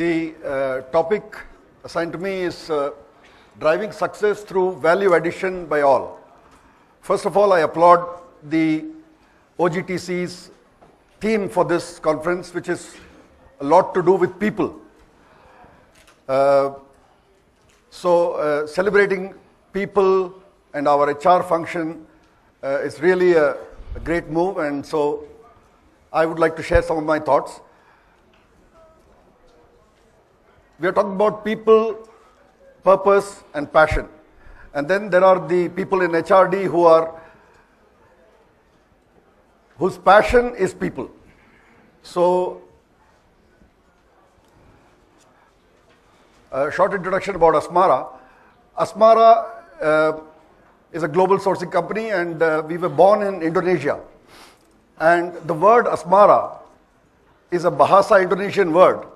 The topic assigned to me is driving success through value addition by all. First of all, I applaud the OGTC's theme for this conference, which is a lot to do with people. Celebrating people and our HR function is really a great move, and so I would like to share some of my thoughts. We are talking about people, purpose, and passion. And then there are the people in HRD whose passion is people. So, a short introduction about Asmara. Asmara is a global sourcing company, and we were born in Indonesia. And the word Asmara is a Bahasa Indonesian word,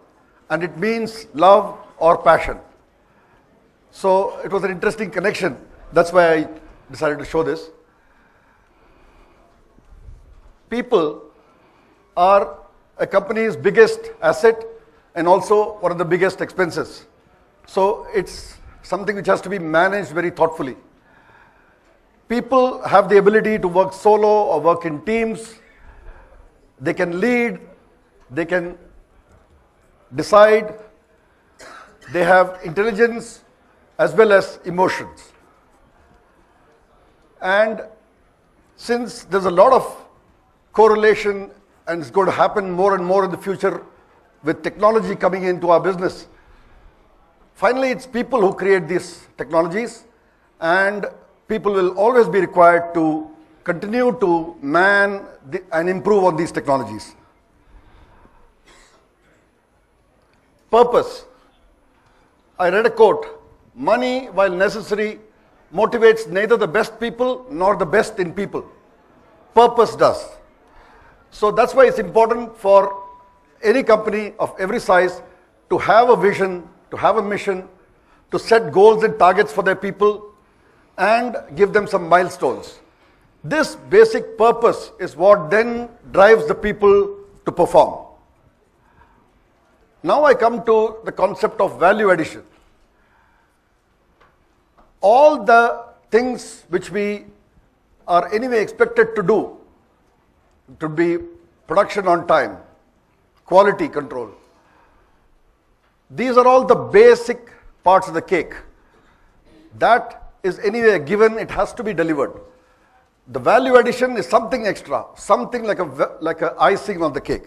and it means love or passion. So it was an interesting connection. That's why I decided to show this. People are a company's biggest asset and also one of the biggest expenses. So it's something which has to be managed very thoughtfully. People have the ability to work solo or work in teams. They can lead, they can decide, they have intelligence as well as emotions. And since there's a lot of correlation and it's going to happen more and more in the future with technology coming into our business, finally it's people who create these technologies, and people will always be required to continue to man and improve on these technologies. Purpose. I read a quote: money, while necessary, motivates neither the best people nor the best in people. Purpose does. So that's why it's important for any company of every size to have a vision, to have a mission, to set goals and targets for their people, and give them some milestones. This basic purpose is what then drives the people to perform. Now I come to the concept of value addition. All the things which we are anyway expected to do, to be production on time, quality control, these are all the basic parts of the cake. That is anyway a given, it has to be delivered. The value addition is something extra, something like a icing on the cake.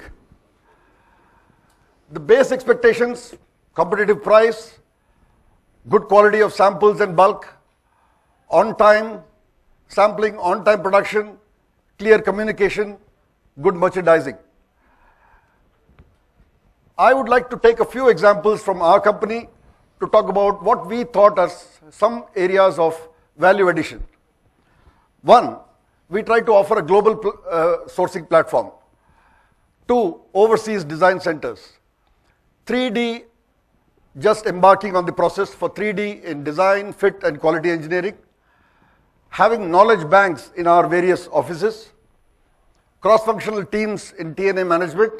The base expectations: competitive price, good quality of samples and bulk, on-time sampling, on-time production, clear communication, good merchandising. I would like to take a few examples from our company to talk about what we thought as some areas of value addition. One, we try to offer a global sourcing platform. Two, overseas design centers. 3D, just embarking on the process for 3D in design, fit, and quality engineering. Having knowledge banks in our various offices. Cross-functional teams in T&A management,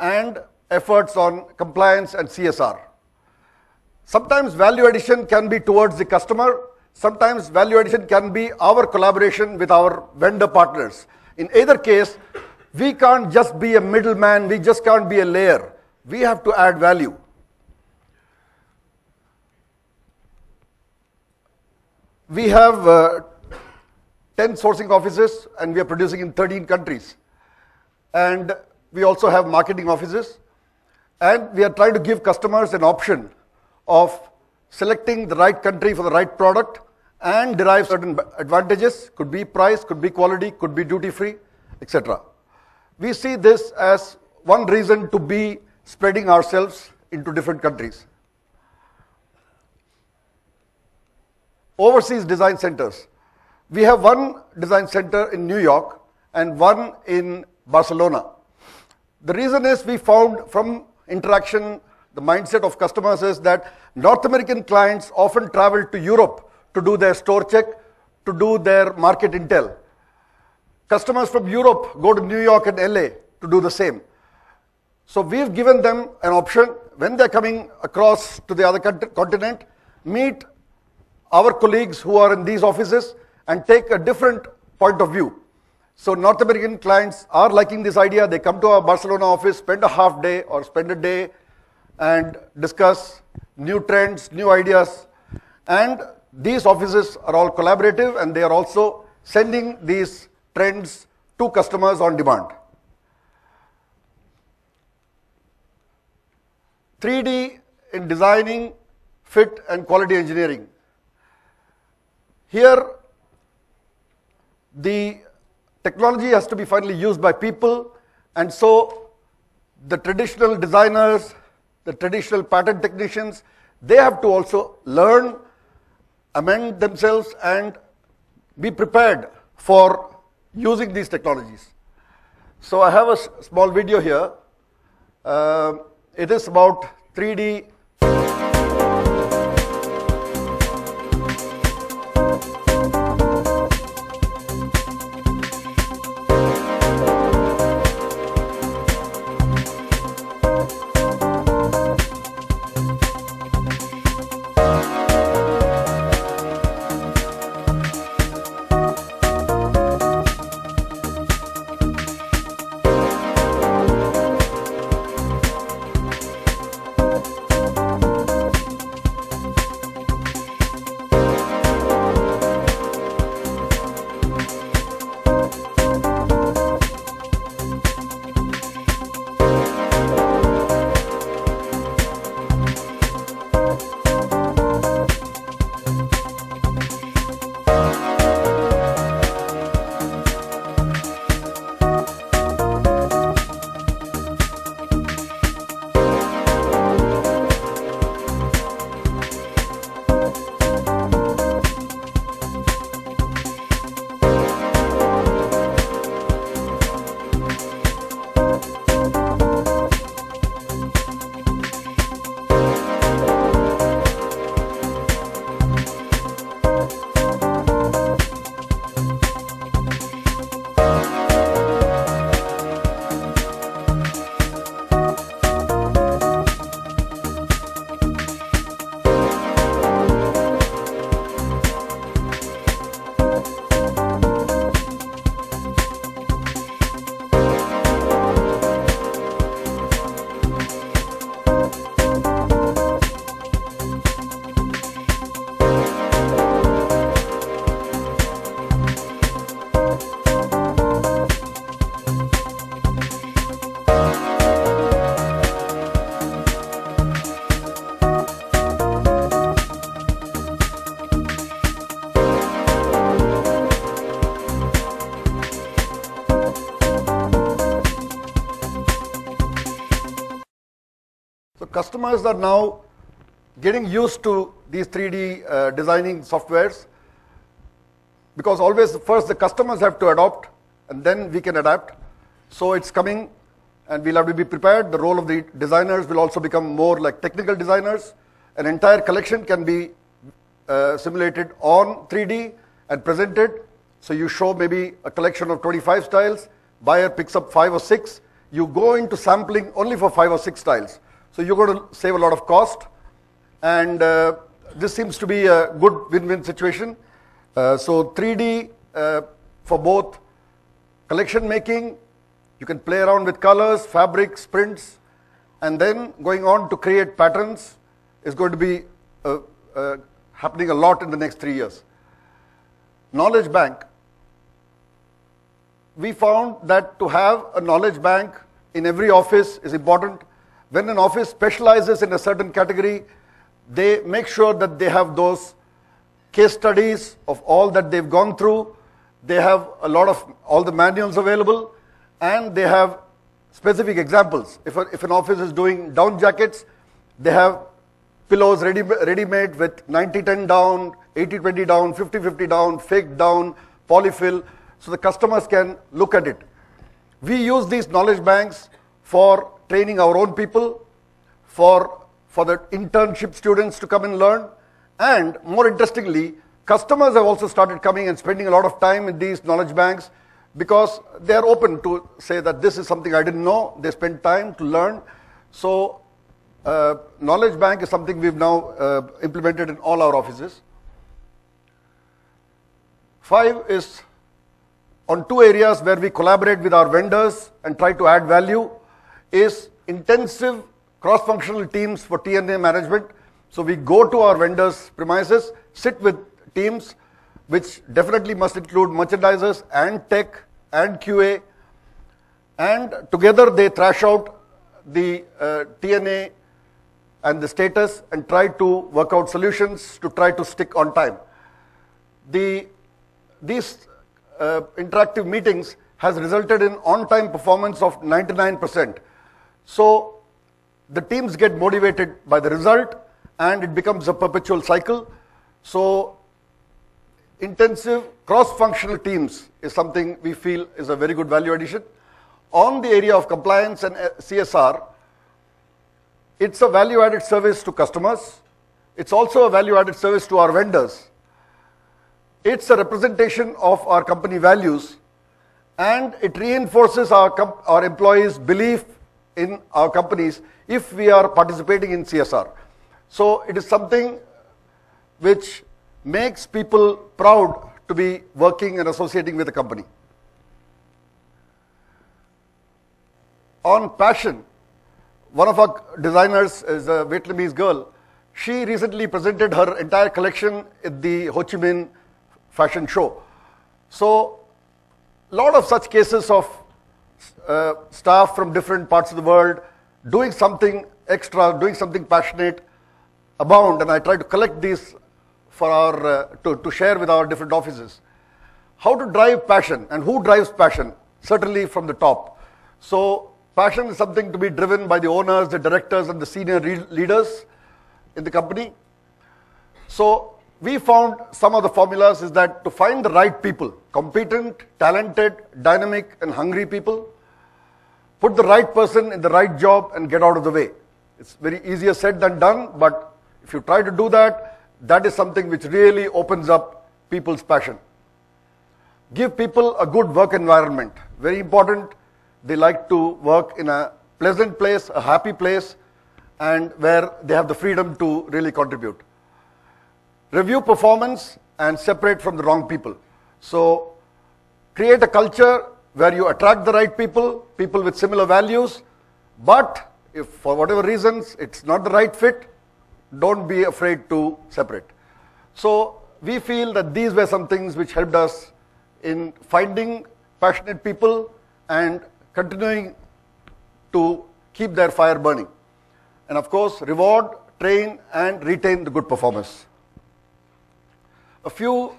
and efforts on compliance and CSR. Sometimes value addition can be towards the customer. Sometimes value addition can be our collaboration with our vendor partners. In either case, we can't just be a middleman, we just can't be a layer. We have to add value. We have 10 sourcing offices, and we are producing in 13 countries. And we also have marketing offices. And we are trying to give customers an option of selecting the right country for the right product and derive certain advantages. Could be price, could be quality, could be duty-free, etc. We see this as one reason to be spreading ourselves into different countries. Overseas design centers. We have one design center in New York and one in Barcelona. The reason is we found from interaction, the mindset of customers is that North American clients often travel to Europe to do their store check, to do their market intel. Customers from Europe go to New York and LA to do the same. So we've given them an option, when they're coming across to the other continent, meet our colleagues who are in these offices and take a different point of view. So North American clients are liking this idea. They come to our Barcelona office, spend a half day or spend a day and discuss new trends, new ideas. And these offices are all collaborative, and they are also sending these trends to customers on demand. 3D in designing, fit and quality engineering. Here, the technology has to be finally used by people, and so the traditional designers, the traditional pattern technicians, they have to also learn, amend themselves and be prepared for using these technologies. So I have a small video here. It is about 3D. Customers are now getting used to these 3D designing softwares, because always first the customers have to adopt and then we can adapt. So it's coming and we'll have to be prepared. The role of the designers will also become more like technical designers. An entire collection can be simulated on 3D and presented. So you show maybe a collection of 25 styles, buyer picks up 5 or 6, you go into sampling only for 5 or 6 styles. So you're going to save a lot of cost, and this seems to be a good win-win situation. So 3D for both collection making, you can play around with colors, fabrics, prints, and then going on to create patterns is going to be happening a lot in the next 3 years. Knowledge bank. We found that to have a knowledge bank in every office is important. When an office specializes in a certain category, they make sure that they have those case studies of all that they've gone through. They have a lot of all the manuals available, and they have specific examples. If an office is doing down jackets, they have pillows ready-made with 90-10 down, 80-20 down, 50-50 down, fake down, polyfill, so the customers can look at it. We use these knowledge banks for training our own people, for the internship students to come and learn, and more interestingly, customers have also started coming and spending a lot of time in these knowledge banks because they are open to say that this is something I didn't know. They spend time to learn. So knowledge bank is something we've now implemented in all our offices. 5 is on 2 areas where we collaborate with our vendors and try to add value is intensive cross-functional teams for TNA management. So we go to our vendors' premises, sit with teams, which definitely must include merchandisers and tech and QA, and together they thrash out the TNA and the status and try to work out solutions to try to stick on time. These interactive meetings has resulted in on-time performance of 99%. So the teams get motivated by the result and it becomes a perpetual cycle. So intensive cross-functional teams is something we feel is a very good value addition. On the area of compliance and CSR, it's a value-added service to customers. It's also a value-added service to our vendors. It's a representation of our company values, and it reinforces our employees' belief in our companies if we are participating in CSR. So it is something which makes people proud to be working and associating with a company. On passion, one of our designers is a Vietnamese girl. She recently presented her entire collection at the Ho Chi Minh fashion show. So a lot of such cases of staff from different parts of the world doing something extra, doing something passionate abound, and I try to collect these for our to share with our different offices. How to drive passion and who drives passion? Certainly from the top. So passion is something to be driven by the owners, the directors, and the senior leaders in the company. So we found some of the formulas is that to find the right people, competent, talented, dynamic, and hungry people, put the right person in the right job and get out of the way. It's very easier said than done, but if you try to do that, that is something which really opens up people's passion. Give people a good work environment. Very important. They like to work in a pleasant place, a happy place, and where they have the freedom to really contribute. Review performance and separate from the wrong people. So create a culture where you attract the right people, people with similar values, but if for whatever reasons it's not the right fit, don't be afraid to separate. So we feel that these were some things which helped us in finding passionate people and continuing to keep their fire burning. And of course, reward, train, and retain the good performers. A few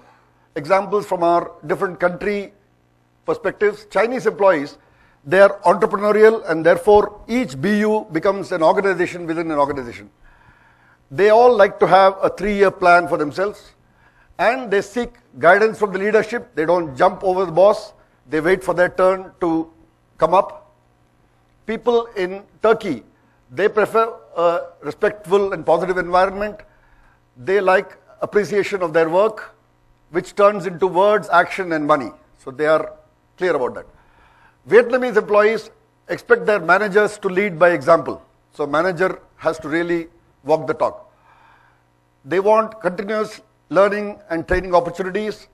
examples from our different country perspectives. Chinese employees, they are entrepreneurial, and therefore each BU becomes an organization within an organization. They all like to have a 3-year plan for themselves, and they seek guidance from the leadership. They don't jump over the boss. They wait for their turn to come up. People in Turkey, they prefer a respectful and positive environment. They like appreciation of their work, which turns into words, action, and money. So they are clear about that. Vietnamese employees expect their managers to lead by example. So manager has to really walk the talk. They want continuous learning and training opportunities,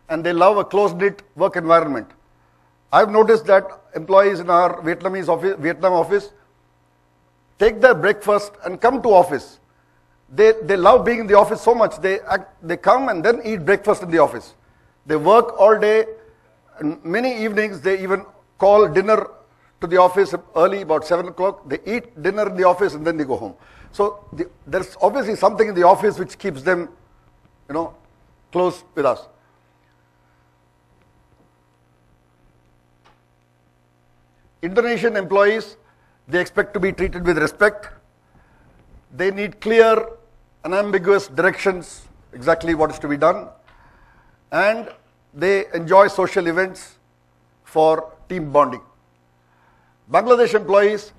and they love a close-knit work environment. I've noticed that employees in our Vietnam office take their breakfast and come to office. They love being in the office so much, they come and then eat breakfast in the office. They work all day, and many evenings they even call dinner to the office early, about 7 o'clock. They eat dinner in the office and then they go home. So there's obviously something in the office which keeps them, close with us. Indonesian employees, they expect to be treated with respect. They need clear, unambiguous directions, exactly what is to be done. And they enjoy social events for team bonding. Bangladesh employees,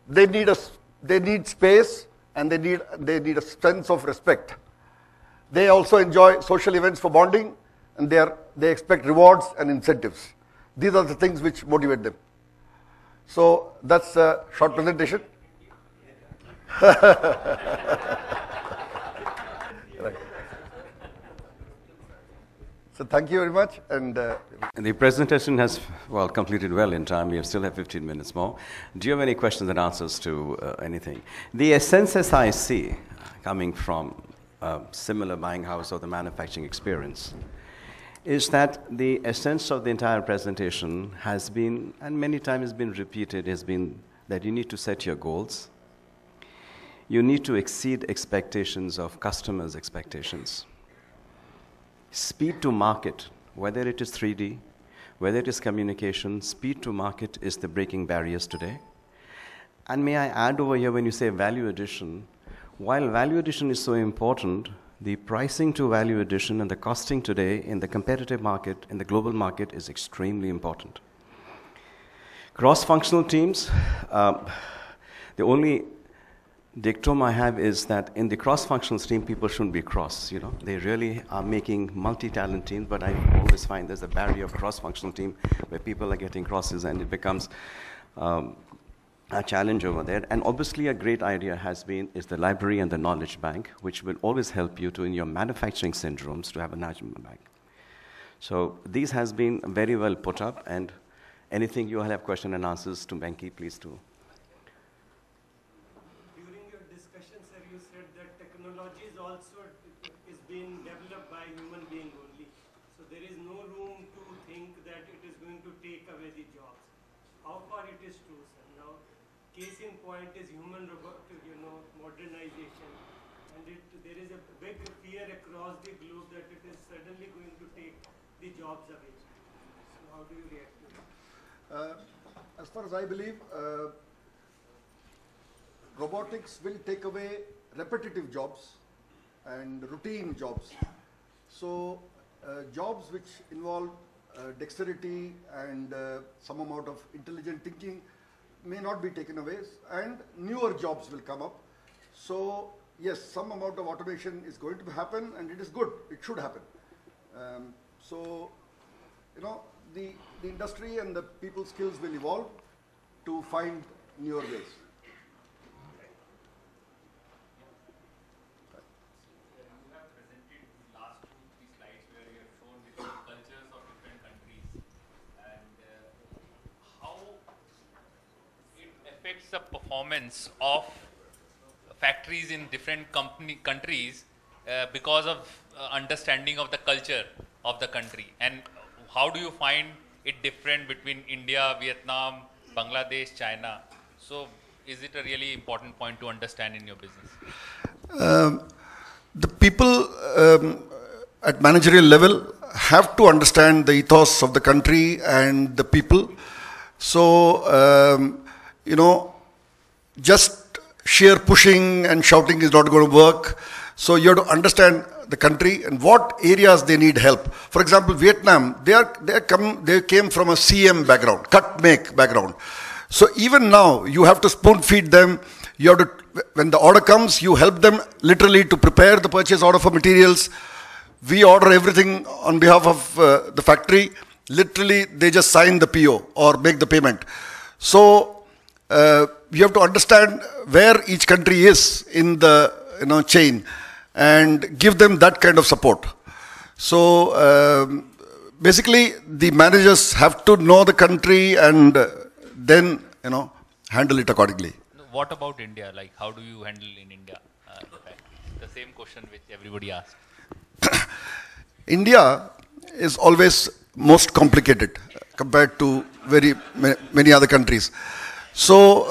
they need space, and they need a sense of respect. They also enjoy social events for bonding, and they expect rewards and incentives. These are the things which motivate them. So that's a short presentation. So thank you very much. And the presentation has, well, completed well in time. We still have 15 minutes more. Do you have any questions and answers to anything? The essences I see coming from a similar buying house or the manufacturing experience is that the essence of the entire presentation has been, and many times has been repeated, has been that you need to set your goals. You need to exceed expectations of customers' expectations. Speed to market, whether it is 3D, whether it is communication, speed to market is the breaking barriers today. And may I add over here, when you say value addition, while value addition is so important, the pricing to value addition and the costing today in the competitive market, in the global market, is extremely important. Cross-functional teams, the only dictum I have is that in the cross-functional team, people shouldn't be cross. You know, they really are making multi-talent teams, but I always find there's a barrier of cross-functional team where people are getting crosses, and it becomes a challenge over there. And obviously, a great idea is the library and the knowledge bank, which will always help you to, in your manufacturing syndromes, to have a knowledge bank. So these has been very well put up, and anything you have question and answers to Venky, please do. Is being developed by human being only. So there is no room to think that it is going to take away the jobs. How far it is true, sir? Now, case in point is human modernization, and there is a big fear across the globe that it is suddenly going to take the jobs away. So how do you react to that? As far as I believe, robotics will take away repetitive jobs and routine jobs. So jobs which involve dexterity and some amount of intelligent thinking may not be taken away, and newer jobs will come up. So yes, some amount of automation is going to happen, and it is good. It should happen. So you know, the industry and the people's skills will evolve to find newer ways. The performance of factories in different countries because of understanding of the culture of the country, and how do you find it different between India, Vietnam, Bangladesh, China? So is it a really important point to understand in your business? The people at managerial level have to understand the ethos of the country and the people. So you know, just sheer pushing and shouting is not going to work. So you have to understand the country and what areas they need help. For example, Vietnam, they came from a CM background, cut-make background. So even now, you have to spoon feed them. You have to, when the order comes, you help them literally to prepare the purchase order for materials. We order everything on behalf of the factory. Literally, they just sign the PO or make the payment. So you have to understand where each country is in the chain and give them that kind of support. So basically, the managers have to know the country and then handle it accordingly. What about India? Like, how do you handle in India? The same question which everybody asks. India is always most complicated compared to many other countries. So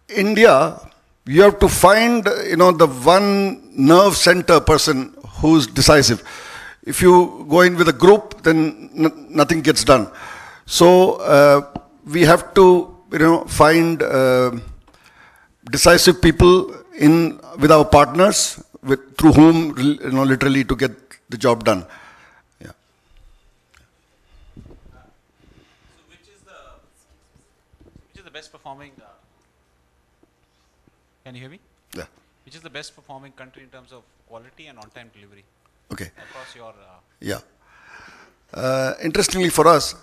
India, you have to find the one nerve center person who's decisive. If you go in with a group, then nothing gets done. So we have to find decisive people with our partners, through whom literally to get the job done. Best performing, can you hear me? Yeah. Which is the best performing country in terms of quality and on-time delivery? Okay. Across your... Yeah. Interestingly for us,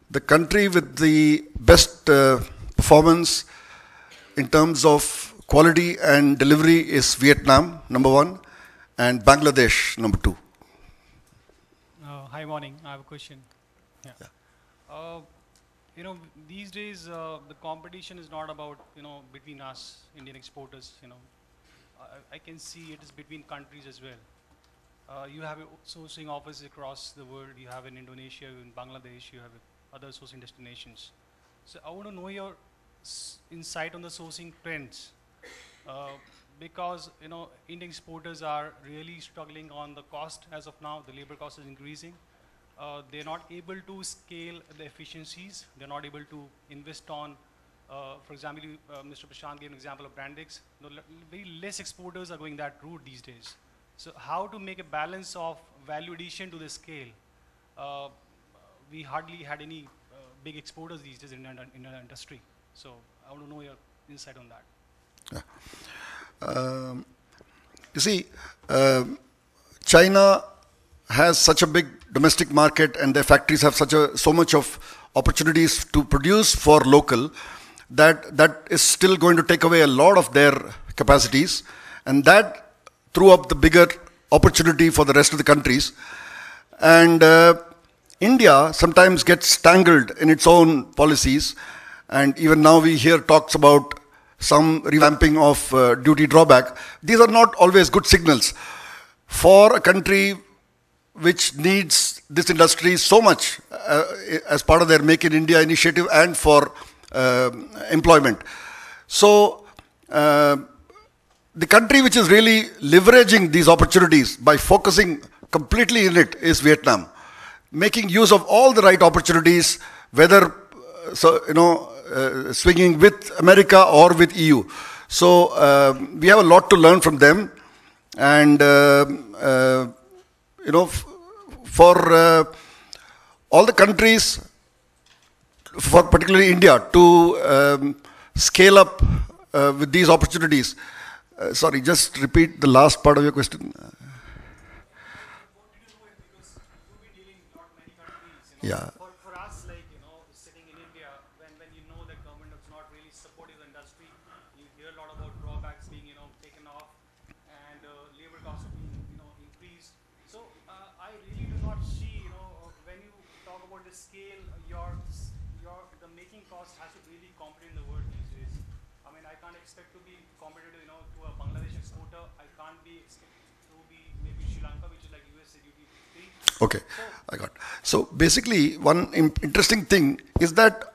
the country with the best performance in terms of quality and delivery is Vietnam, number one, and Bangladesh, number two. Hi, morning. I have a question. Yeah. You know, these days the competition is not about, you know, between us, Indian exporters, you know. I can see it is between countries as well. You have sourcing offices across the world. You have in Indonesia, in Bangladesh, you have other sourcing destinations. So I want to know your insight on the sourcing trends. Because, you know, Indian exporters are really struggling on the cost as of now. The labor cost is increasing. They're not able to scale the efficiencies. They're not able to invest on, for example, Mr. Prashant gave an example of Brandix. You know, very less exporters are going that route these days. So how to make a balance of value addition to the scale? We hardly had any big exporters these days in our industry. So I want to know your insight on that. Yeah. You see, China has such a big domestic market and their factories have so much of opportunities to produce for local that is still going to take away a lot of their capacities, and that threw up the bigger opportunity for the rest of the countries. And India sometimes gets tangled in its own policies, and even now we hear talks about some revamping of duty drawback. These are not always good signals for a country which needs this industry so much as part of their Make in India initiative and for employment. So the country which is really leveraging these opportunities by focusing completely in it is Vietnam, making use of all the right opportunities, whether swinging with America or with EU. So we have a lot to learn from them, and for all the countries, for particularly India, to scale up with these opportunities. Sorry, just repeat the last part of your question. Yeah. For us, like, you know, sitting in India, when you know that government is not really supporting the industry, you hear a lot about drawbacks being, you know, taken off, and labor costs being, you know, increased. So I really do not see, you know, when you talk about the scale, the making cost has to really compete in the world these days. I mean, I can't expect to be competitive, you know, to a Bangladesh exporter. I can't be expected to be maybe Sri Lanka, which is like USA duty free. Okay, I got. So basically, one interesting thing is that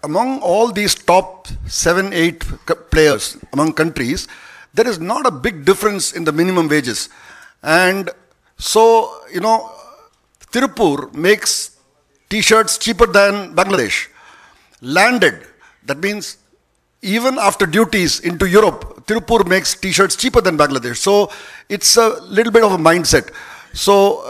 among all these top 7-8 players among countries, there is not a big difference in the minimum wages. And so, you know, Tirupur makes t-shirts cheaper than Bangladesh. Landed, that means even after duties into Europe, Tirupur makes t-shirts cheaper than Bangladesh. So it's a little bit of a mindset. So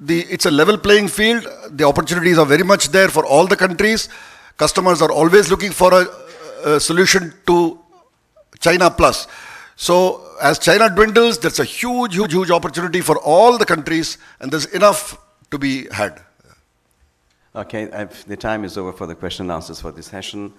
it's a level playing field. The opportunities are very much there for all the countries. Customers are always looking for a solution to China plus. So as China dwindles, there's a huge opportunity for all the countries, and there's enough to be had. Okay, the time is over for the question and answers for this session.